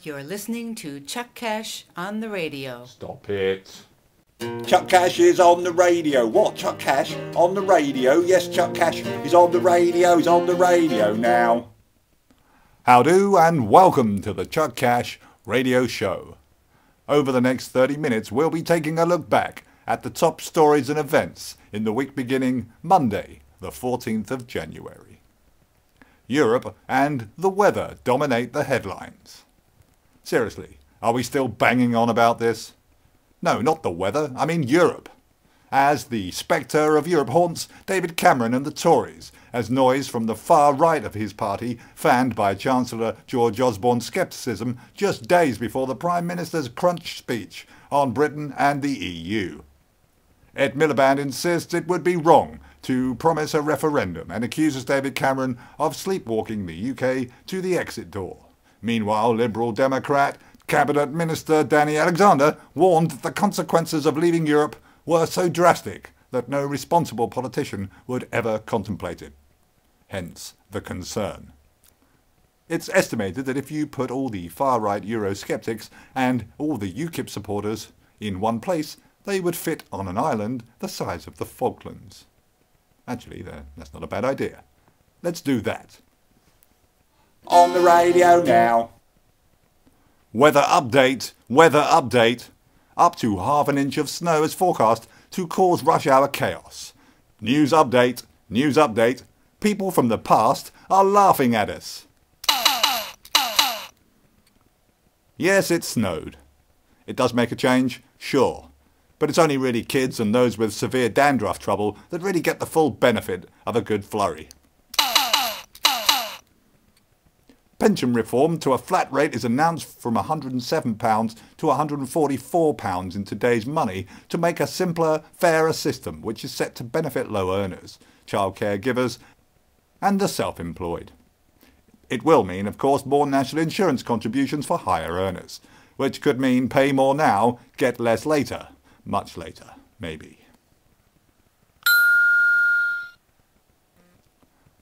You're listening to Chuck Cash on the radio. Stop it. Chuck Cash is on the radio. What? Chuck Cash on the radio? Yes, Chuck Cash is on the radio. He's on the radio now. How do, and welcome to the Chuck Cash Radio Show. Over the next 30 minutes, we'll be taking a look back at the top stories and events in the week beginning Monday, the 14th of January. Europe and the weather dominate the headlines. Seriously, are we still banging on about this? No, not the weather, I mean Europe. As the spectre of Europe haunts David Cameron and the Tories, as noise from the far right of his party, fanned by Chancellor George Osborne's scepticism just days before the Prime Minister's crunch speech on Britain and the EU. Ed Miliband insists it would be wrong to promise a referendum and accuses David Cameron of sleepwalking the UK to the exit door. Meanwhile, Liberal Democrat Cabinet Minister Danny Alexander warned that the consequences of leaving Europe were so drastic that no responsible politician would ever contemplate it. Hence the concern. It's estimated that if you put all the far-right Eurosceptics and all the UKIP supporters in one place, they would fit on an island the size of the Falklands. Actually, that's not a bad idea. Let's do that. On the radio now. Weather update, weather update. Up to half an inch of snow is forecast to cause rush hour chaos. News update, news update. People from the past are laughing at us. Yes, it snowed. It does make a change, sure. But it's only really kids and those with severe dandruff trouble that really get the full benefit of a good flurry. Pension reform to a flat rate is announced from £107 to £144 in today's money to make a simpler, fairer system which is set to benefit low earners, childcare givers and the self-employed. It will mean, of course, more national insurance contributions for higher earners, which could mean pay more now, get less later. Much later, maybe.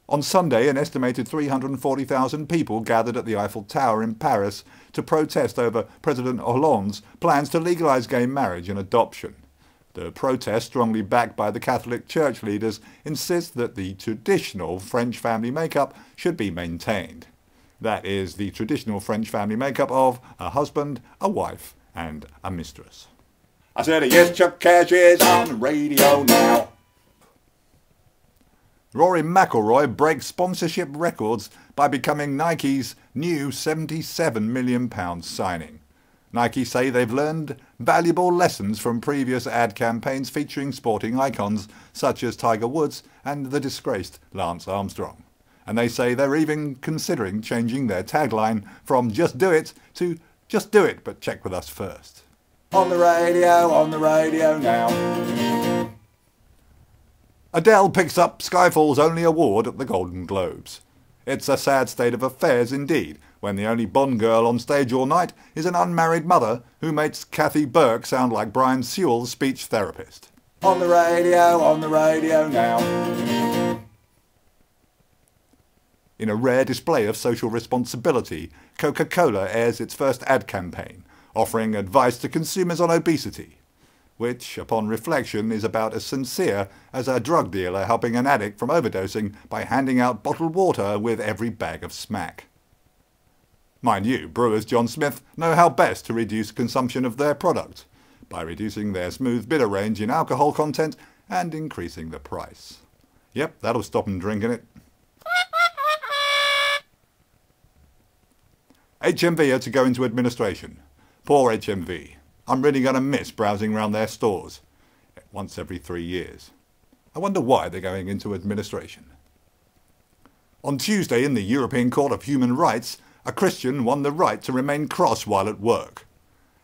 On Sunday, an estimated 340,000 people gathered at the Eiffel Tower in Paris to protest over President Hollande's plans to legalise gay marriage and adoption. The protest, strongly backed by the Catholic Church leaders, insists that the traditional French family makeup should be maintained. That is, the traditional French family makeup of a husband, a wife and a mistress. I said, yes, Chuck Cash is on the radio now. Rory McIlroy breaks sponsorship records by becoming Nike's new £77 million signing. Nike say they've learned valuable lessons from previous ad campaigns featuring sporting icons such as Tiger Woods and the disgraced Lance Armstrong. And they say they're even considering changing their tagline from "Just do it" to "Just do it, but check with us first." On the radio now. Adele picks up Skyfall's only award at the Golden Globes. It's a sad state of affairs indeed, when the only Bond girl on stage all night is an unmarried mother who makes Kathy Burke sound like Brian Sewell's speech therapist. On the radio now. In a rare display of social responsibility, Coca-Cola airs its first ad campaign, offering advice to consumers on obesity, which, upon reflection, is about as sincere as a drug dealer helping an addict from overdosing by handing out bottled water with every bag of smack. Mind you, brewers John Smith know how best to reduce consumption of their product, by reducing their smooth bitter range in alcohol content and increasing the price. Yep, that'll stop them drinking it. HMV are to go into administration. Poor HMV. I'm really going to miss browsing around their stores once every 3 years. I wonder why they're going into administration. On Tuesday in the European Court of Human Rights, a Christian won the right to remain cross while at work.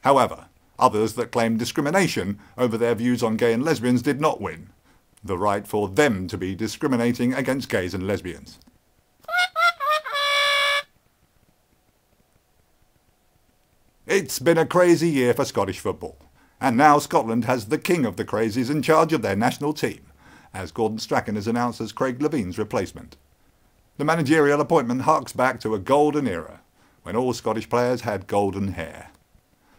However, others that claimed discrimination over their views on gay and lesbians did not win. The right for them to be discriminating against gays and lesbians. It's been a crazy year for Scottish football, and now Scotland has the king of the crazies in charge of their national team, as Gordon Strachan has announced as Craig Levine's replacement. The managerial appointment harks back to a golden era, when all Scottish players had golden hair.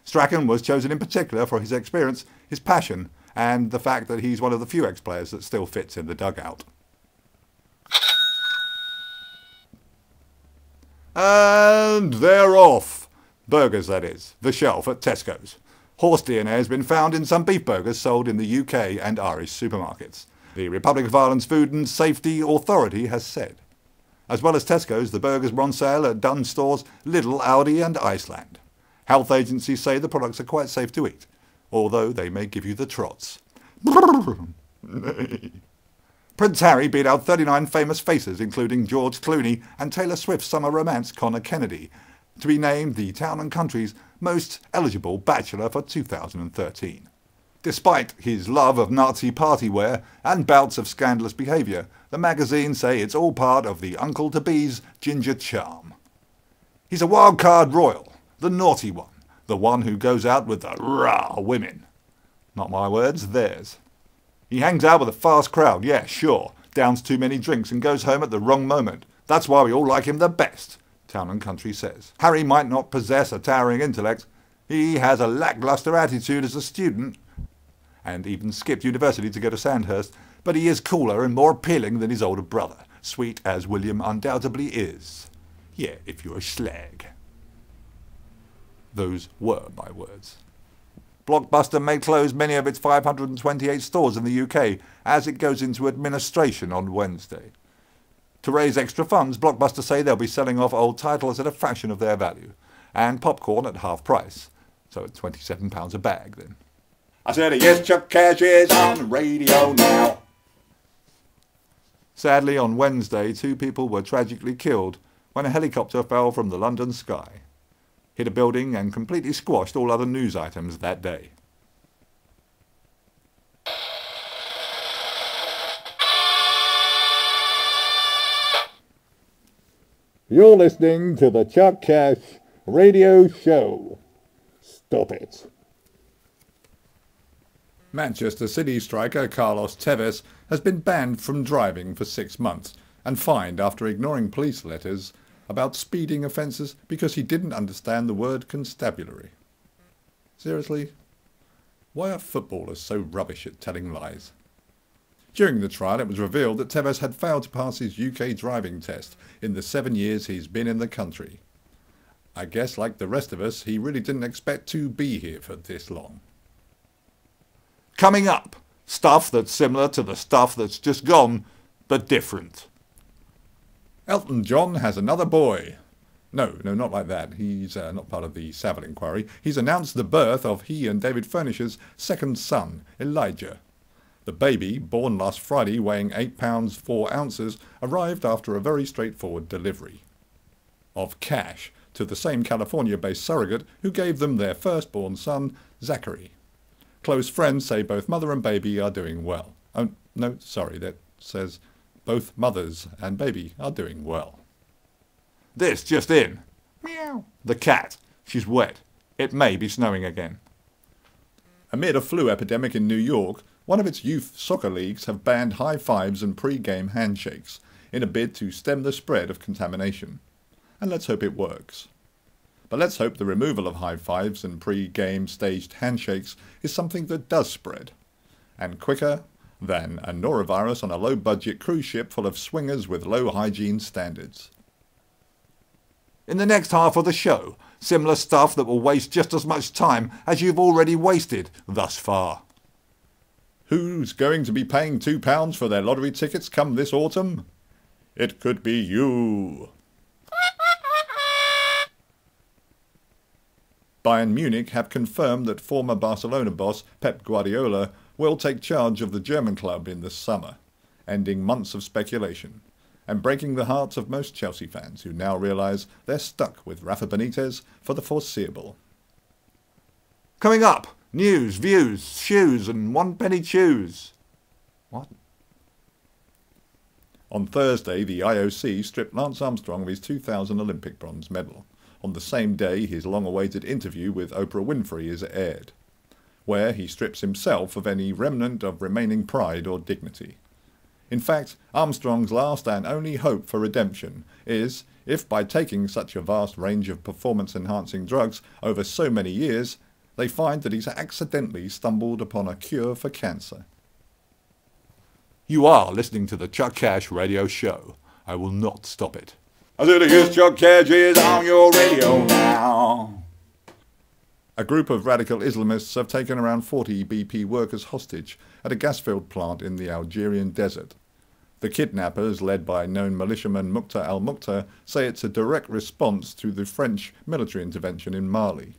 Strachan was chosen in particular for his experience, his passion, and the fact that he's one of the few ex-players that still fits in the dugout. And they're off. Burgers, that is. The shelf at Tesco's. Horse DNA has been found in some beef burgers sold in the UK and Irish supermarkets. The Republic of Ireland's Food and Safety Authority has said. As well as Tesco's, the burgers were on sale at Dunnes Stores, Lidl, Aldi and Iceland. Health agencies say the products are quite safe to eat, although they may give you the trots. Prince Harry beat out 39 famous faces, including George Clooney and Taylor Swift's summer romance Conor Kennedy, to be named the Town and Country's most eligible bachelor for 2013. Despite his love of Nazi party wear and bouts of scandalous behaviour, the magazines say it's all part of the uncle-to-be's ginger charm. He's a wild card royal, the naughty one, the one who goes out with the rah women. Not my words, theirs. He hangs out with a fast crowd, yeah, sure, downs too many drinks and goes home at the wrong moment. That's why we all like him the best, Town and Country says. Harry might not possess a towering intellect. He has a lacklustre attitude as a student, and even skipped university to go to Sandhurst, but he is cooler and more appealing than his older brother, sweet as William undoubtedly is. Yeah, if you're a slag. Those were my words. Blockbuster may close many of its 528 stores in the UK as it goes into administration on Wednesday. To raise extra funds, Blockbuster say they'll be selling off old titles at a fraction of their value, and popcorn at half price, so at £27 a bag then. I said, yes, Chuck Cash is on the radio now. Sadly, on Wednesday, 2 people were tragically killed when a helicopter fell from the London sky, hit a building and completely squashed all other news items that day. You're listening to the Chuck Cash Radio Show. Stop it. Manchester City striker Carlos Tevez has been banned from driving for 6 months and fined after ignoring police letters about speeding offences because he didn't understand the word constabulary. Seriously? Why are footballers so rubbish at telling lies? During the trial it was revealed that Tevez had failed to pass his UK driving test in the 7 years he's been in the country. I guess, like the rest of us, he really didn't expect to be here for this long. Coming up, stuff that's similar to the stuff that's just gone, but different. Elton John has another boy. No, not like that. He's not part of the Savile inquiry. He's announced the birth of he and David Furnish's second son, Elijah. The baby, born last Friday weighing 8 pounds 4 ounces, arrived after a very straightforward delivery of cash to the same California-based surrogate who gave them their firstborn son, Zachary. Close friends say both mother and baby are doing well. Oh, no, sorry, that says both mothers and baby are doing well. This just in. Meow. The cat. She's wet. It may be snowing again. Amid a flu epidemic in New York, one of its youth soccer leagues have banned high fives and pre-game handshakes in a bid to stem the spread of contamination. And let's hope it works. But let's hope the removal of high fives and pre-game staged handshakes is something that does spread, and quicker than a norovirus on a low-budget cruise ship full of swingers with low hygiene standards. In the next half of the show, similar stuff that will waste just as much time as you've already wasted thus far. Who's going to be paying £2 for their lottery tickets come this autumn? It could be you. Bayern Munich have confirmed that former Barcelona boss Pep Guardiola will take charge of the German club in the summer, ending months of speculation, and breaking the hearts of most Chelsea fans who now realise they're stuck with Rafa Benitez for the foreseeable. Coming up, news, views, shoes and one-penny chews. What? On Thursday, the IOC stripped Lance Armstrong of his 2000 Olympic bronze medal. On the same day, his long-awaited interview with Oprah Winfrey is aired, where he strips himself of any remnant of remaining pride or dignity. In fact, Armstrong's last and only hope for redemption is if by taking such a vast range of performance-enhancing drugs over so many years, they find that he's accidentally stumbled upon a cure for cancer. You are listening to the Chuck Cash Radio Show. I will not stop it. I said, yes, Chuck Cash is on your radio now. A group of radical Islamists have taken around 40 BP workers hostage at a gas field plant in the Algerian desert. The kidnappers, led by known militiaman Mukhtar al-Mukhtar, say it's a direct response to the French military intervention in Mali.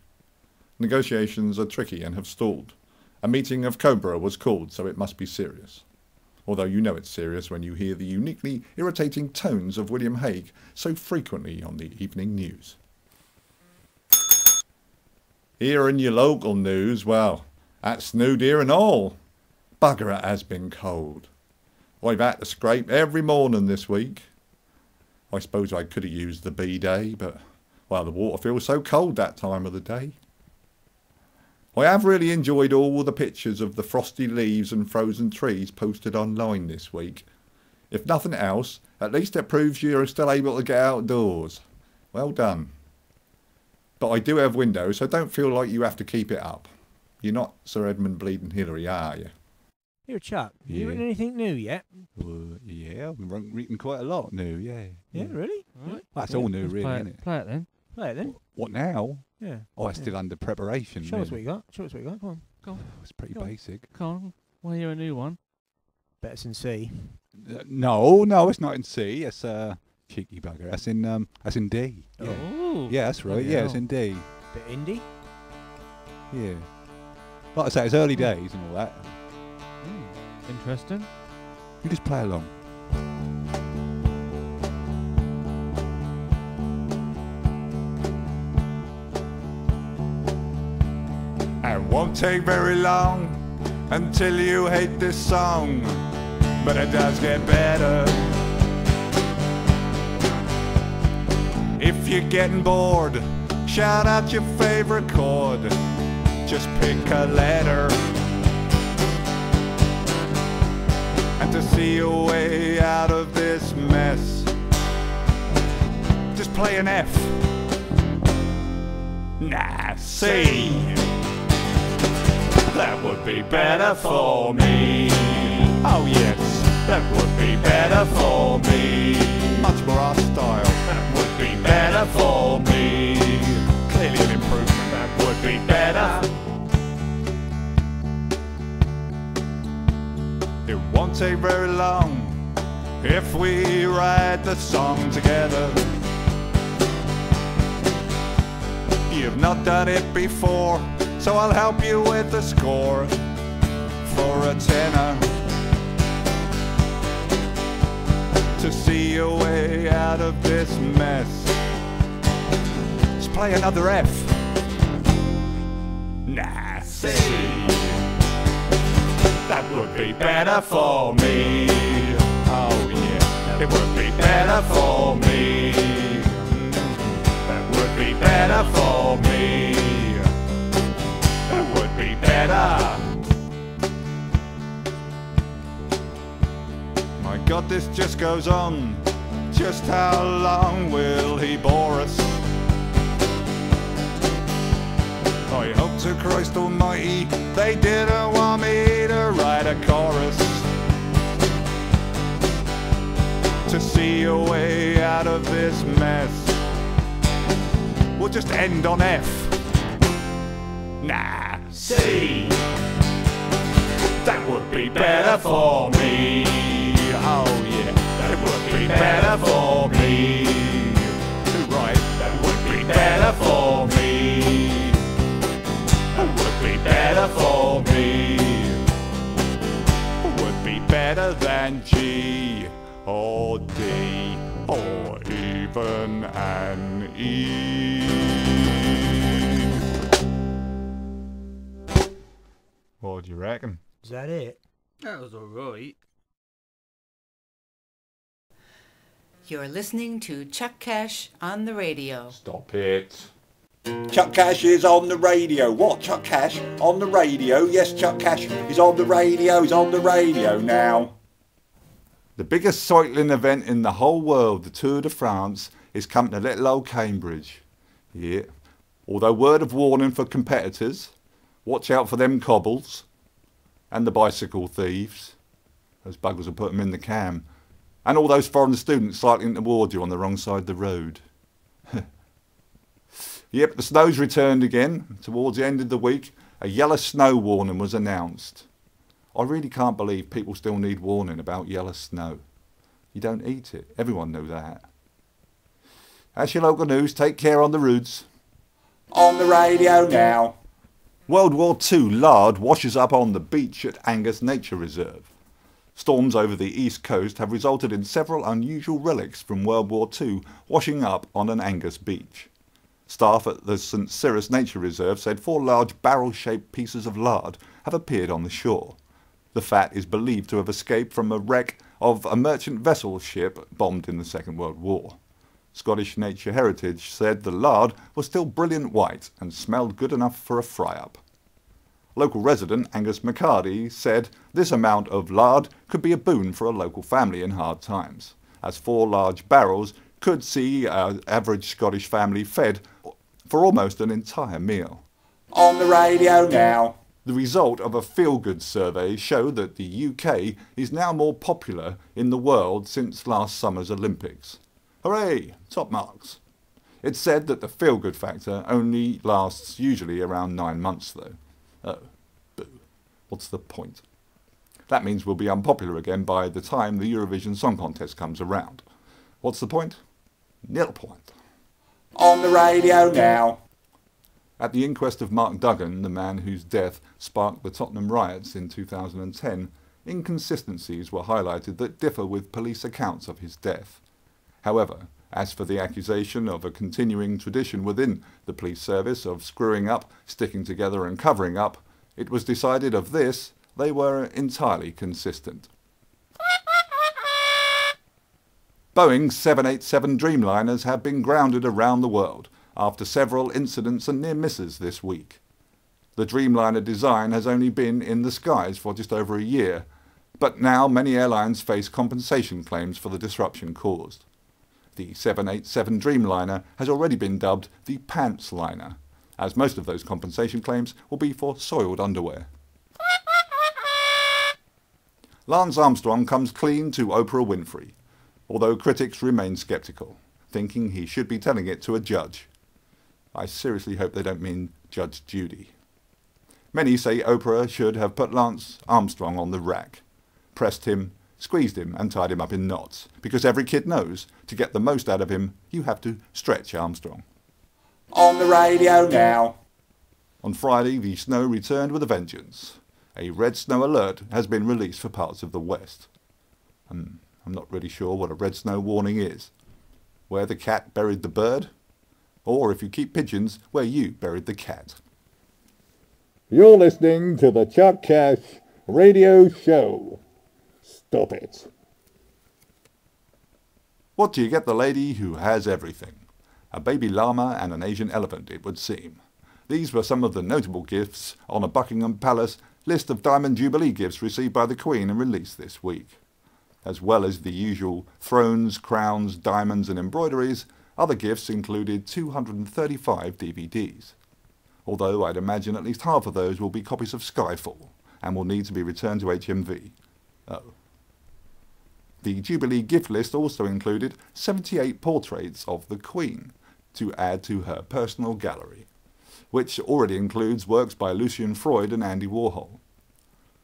Negotiations are tricky and have stalled. A meeting of Cobra was called, so it must be serious. Although you know it's serious when you hear the uniquely irritating tones of William Hague so frequently on the evening news. Here in your local news, well, that's new dear and all. Bugger, it has been cold. I've had to scrape every morning this week. I suppose I could have used the bidet, but, well, the water feels so cold that time of the day. I have really enjoyed all the pictures of the frosty leaves and frozen trees posted online this week. If nothing else, at least it proves you're still able to get outdoors. Well done. But I do have windows, so don't feel like you have to keep it up. You're not Sir Edmund Bleeding Hillary, are you? Here, Chuck, have you Yeah. written anything new yet? Yeah, I've been written quite a lot new, yeah. Yeah, really? Well, that's all new, really, isn't it? Play it then. Play it then. What now? Yeah. Oh, it's still under preparation. Show us what really. you got. Show us what you got. Come on. Go on, It's pretty Go on. basic. come on. Want to hear a new one? Better than C. No, it's not in C. It's cheeky bugger. That's in D. Yeah, Oh. yeah, that's right. Bloody Yeah, it's hell. in D. Bit indie. Yeah. Like I say, it's early days and all that. Interesting. You just play along. It won't take very long until you hate this song, but it does get better. If you're getting bored, shout out your favorite chord. Just pick a letter. And to see a way out of this mess, just play an F. Nah, C. That would be better for me. Oh yes, that would be better for me. Much more our style. That would be better for me. Clearly an improvement. That would be better. It won't take very long if we write the song together. You've not done it before, so I'll help you with the score for a tenor. To see a way out of this mess, just play another F. Nah, C. That would be better for me. Oh yeah, it would be better for me. That would be better for me. That would be better. My God, this just goes on. Just how long will he bore us? I hope to Christ Almighty they didn't want me to write a chorus. To see a way out of this mess, we'll just end on F. Nah, C. That would be better for me. Oh yeah, that would be better for me. Too right, that would be better for me. That would be better for me. Would be better than G or D or even an E. What do you reckon? Is that it? That was alright. You're listening to Chuck Cash on the radio. Stop it. Chuck Cash is on the radio. What? Chuck Cash on the radio? Yes, Chuck Cash is on the radio. He's on the radio now. The biggest cycling event in the whole world, the Tour de France, is come to little old Cambridge. Yeah. Although word of warning for competitors, watch out for them cobbles and the bicycle thieves. Those buggers will put them in the cam. And all those foreign students cycling towards you on the wrong side of the road. Yep, the snow's returned again. Towards the end of the week, a yellow snow warning was announced. I really can't believe people still need warning about yellow snow. You don't eat it. Everyone knew that. That's your local news. Take care on the roads. On the radio now. World War II lard washes up on the beach at Angus Nature Reserve. Storms over the east coast have resulted in several unusual relics from World War II washing up on an Angus beach. Staff at the St Cyrus Nature Reserve said 4 large barrel-shaped pieces of lard have appeared on the shore. The fat is believed to have escaped from a wreck of a merchant vessel ship bombed in the Second World War. Scottish Nature Heritage said the lard was still brilliant white and smelled good enough for a fry-up. Local resident Angus McCarty said this amount of lard could be a boon for a local family in hard times, as 4 large barrels could see an average Scottish family fed for almost an entire meal. On the radio now. The result of a feel-good survey showed that the UK is now more popular in the world since last summer's Olympics. Hooray! Top marks. It's said that the feel-good factor only lasts usually around 9 months though. Oh, boo. What's the point? That means we'll be unpopular again by the time the Eurovision Song Contest comes around. What's the point? Nil point. On the radio now. At the inquest of Mark Duggan, the man whose death sparked the Tottenham riots in 2010, inconsistencies were highlighted that differ with police accounts of his death. However, as for the accusation of a continuing tradition within the police service of screwing up, sticking together and covering up, it was decided of this they were entirely consistent. Boeing 787 Dreamliners have been grounded around the world after several incidents and near misses this week. The Dreamliner design has only been in the skies for just over a year, but now many airlines face compensation claims for the disruption caused. The 787 Dreamliner has already been dubbed the Pants Liner, as most of those compensation claims will be for soiled underwear. Lance Armstrong comes clean to Oprah Winfrey, although critics remain sceptical, thinking he should be telling it to a judge. I seriously hope they don't mean Judge Judy. Many say Oprah should have put Lance Armstrong on the rack, pressed him, squeezed him and tied him up in knots, because every kid knows to get the most out of him you have to stretch Armstrong. On the radio now. On Friday the snow returned with a vengeance. A red snow alert has been released for parts of the west. I'm not really sure what a red snow warning is. Where the cat buried the bird? Or if you keep pigeons, where you buried the cat. You're listening to the Chuck Cash Radio Show. Stop it. What do you get the lady who has everything? A baby llama and an Asian elephant, it would seem. These were some of the notable gifts on a Buckingham Palace list of Diamond Jubilee gifts received by the Queen and released this week. As well as the usual thrones, crowns, diamonds and embroideries, other gifts included 235 DVDs. Although I'd imagine at least half of those will be copies of Skyfall and will need to be returned to HMV. Oh. The Jubilee gift list also included 78 portraits of the Queen to add to her personal gallery, which already includes works by Lucian Freud and Andy Warhol.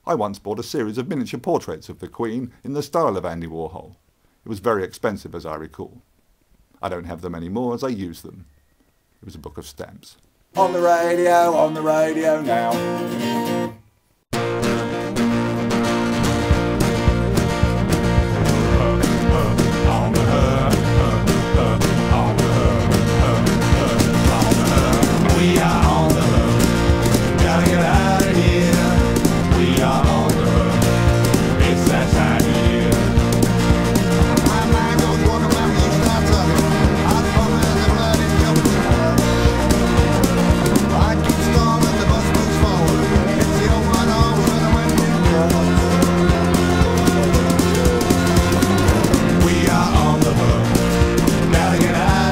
I once bought a series of miniature portraits of the Queen in the style of Andy Warhol. It was very expensive, as I recall. I don't have them anymore as I use them. It was a book of stamps. On the radio now. Gotta get out.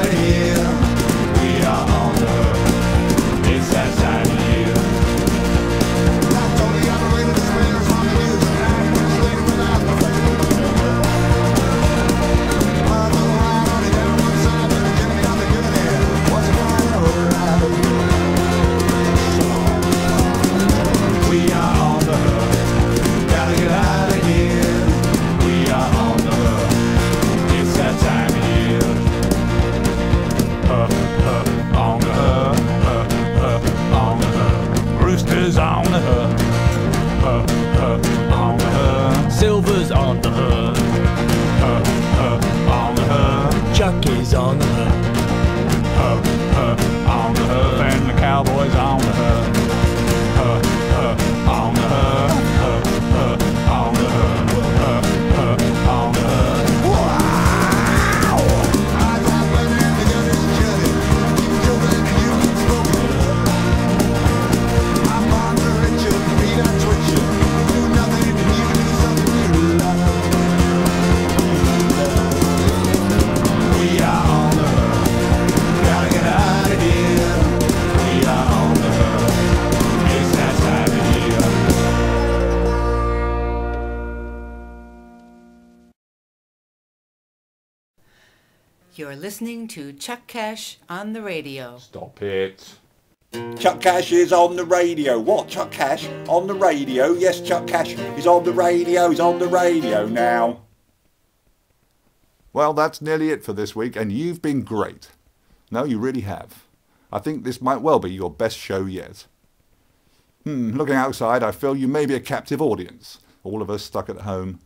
Cowboys on the hoof. On the hoof, and the cowboys on the hoof. On the hoof, on the hoof, on the hoof. Wow! Eyes open and the gun is jutting. Keep jumping and you keep smoking. I'm on the Richard, feet are twitching. Do nothing and you do something you love. We are on the hoof. Gotta get out of here. We are on the hoof. It's that time of year. You're listening to Chuck Cash on the radio. Stop it. Chuck Cash is on the radio. What? Chuck Cash on the radio? Yes, Chuck Cash is on the radio. He's on the radio now. Well, that's nearly it for this week, and you've been great. No, you really have. I think this might well be your best show yet. Looking outside, I feel you may be a captive audience. All of us stuck at home,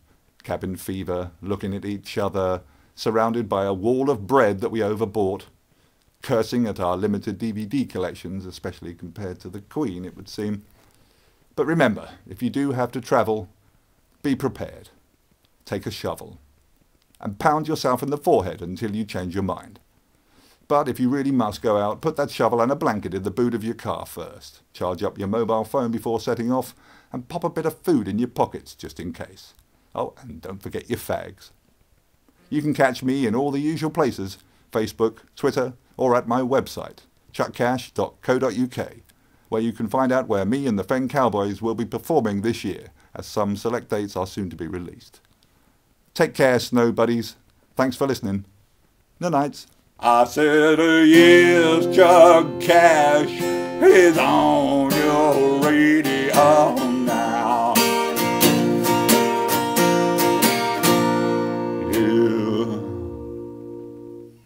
cabin fever, looking at each other, surrounded by a wall of bread that we overbought, cursing at our limited DVD collections, especially compared to the Queen, it would seem. But remember, if you do have to travel, be prepared. Take a shovel and pound yourself in the forehead until you change your mind. But if you really must go out, put that shovel and a blanket in the boot of your car first. Charge up your mobile phone before setting off, and pop a bit of food in your pockets just in case. Oh, and don't forget your fags. You can catch me in all the usual places, Facebook, Twitter, or at my website, chuckcash.co.uk, where you can find out where me and the Fen Cowboys will be performing this year, as some select dates are soon to be released. Take care, snow buddies. Thanks for listening. No nights. I said, yes, Chuck Cash is on your radio.